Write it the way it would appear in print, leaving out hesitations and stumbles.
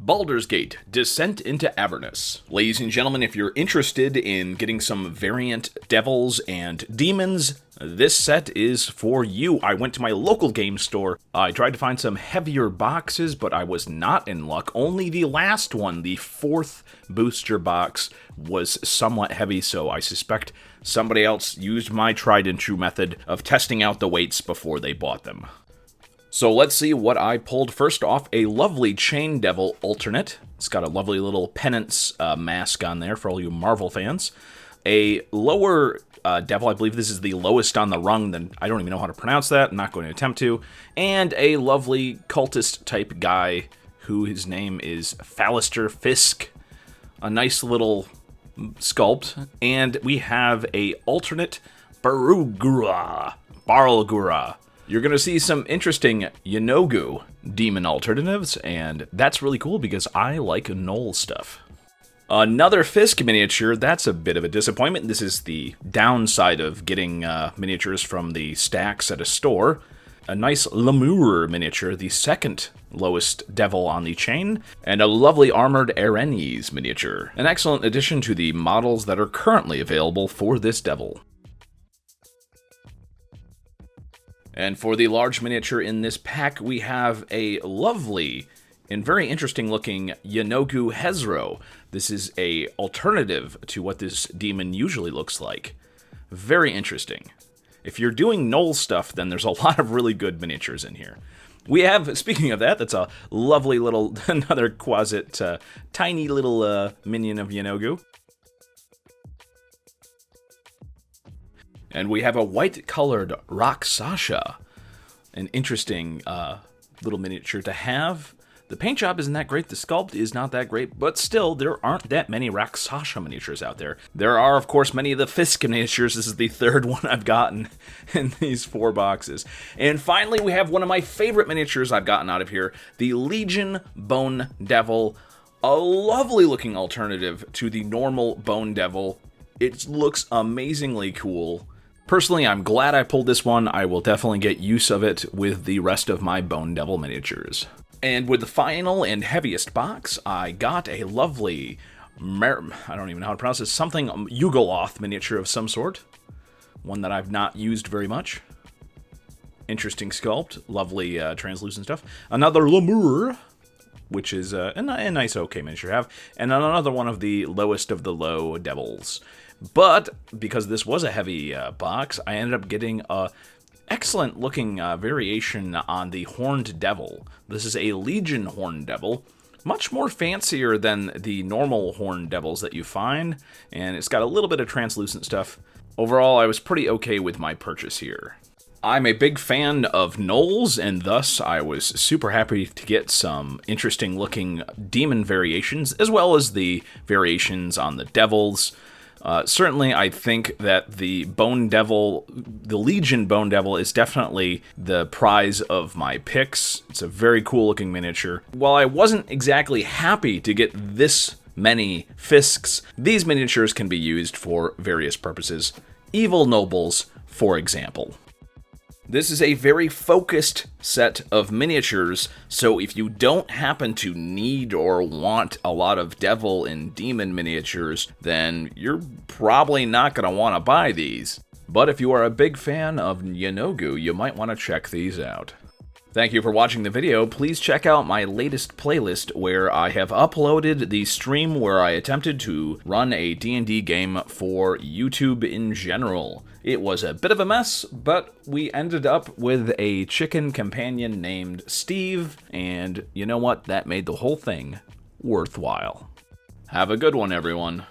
Baldur's Gate, Descent into Avernus. Ladies and gentlemen, if you're interested in getting some variant devils and demons, this set is for you. I went to my local game store. I tried to find some heavier boxes, but I was not in luck. Only the last one, the 4th booster box, was somewhat heavy, so I suspect somebody else used my tried and true method of testing out the weights before they bought them. So let's see what I pulled. First off, a lovely Chain Devil alternate. It's got a lovely little penance mask on there for all you Marvel fans. A lower devil, I believe this is the lowest on the rung, then I don't even know how to pronounce that. I'm not going to attempt to. And a lovely cultist type guy who his name is Fallister Fisk. A nice little sculpt. And we have a alternate Barlgura. You're going to see some interesting Yenogu demon alternatives, and that's really cool because I like Knoll stuff. Another Fisk miniature, that's a bit of a disappointment. This is the downside of getting miniatures from the stacks at a store. A nice Lemur miniature, the second lowest devil on the chain, and a lovely armored Erenes miniature. An excellent addition to the models that are currently available for this devil. And for the large miniature in this pack, we have a lovely and very interesting looking Yenogu Hezro. This is a alternative to what this demon usually looks like. Very interesting. If you're doing Knoll stuff, then there's a lot of really good miniatures in here. We have, speaking of that, that's a lovely little, another Quasit, tiny little minion of Yenogu. And we have a white-colored Rakshasa, an interesting little miniature to have. The paint job isn't that great, the sculpt is not that great, but still, there aren't that many Rakshasa miniatures out there. There are, of course, many of the Fisk miniatures. This is the third one I've gotten in these 4 boxes. And finally, we have one of my favorite miniatures I've gotten out of here, the Legion Bone Devil, a lovely-looking alternative to the normal Bone Devil. It looks amazingly cool. Personally, I'm glad I pulled this one. I will definitely get use of it with the rest of my Bone Devil miniatures. And with the final and heaviest box, I got a lovely, I don't even know how to pronounce this, something Yugoloth miniature of some sort. One that I've not used very much. Interesting sculpt, lovely translucent stuff. Another Lemur, which is a nice okay miniature to have. And another one of the lowest of the low devils. But because this was a heavy box, I ended up getting a excellent looking variation on the Horned Devil. This is a Legion Horned Devil, much more fancier than the normal Horned Devils that you find, and it's got a little bit of translucent stuff. Overall, I was pretty okay with my purchase here. I'm a big fan of Knolls, and thus I was super happy to get some interesting looking demon variations, as well as the variations on the devils. Certainly, I think that the Bone Devil, the Legion Bone Devil, is definitely the prize of my picks. It's a very cool looking miniature. While I wasn't exactly happy to get this many Fisks, these miniatures can be used for various purposes. Evil Nobles, for example. This is a very focused set of miniatures, so if you don't happen to need or want a lot of devil and demon miniatures, then you're probably not going to want to buy these. But if you are a big fan of Yenogu, you might want to check these out. Thank you for watching the video. Please check out my latest playlist where I have uploaded the stream where I attempted to run a D&D game for YouTube in general. It was a bit of a mess, but we ended up with a chicken companion named Steve, and you know what? That made the whole thing worthwhile. Have a good one, everyone.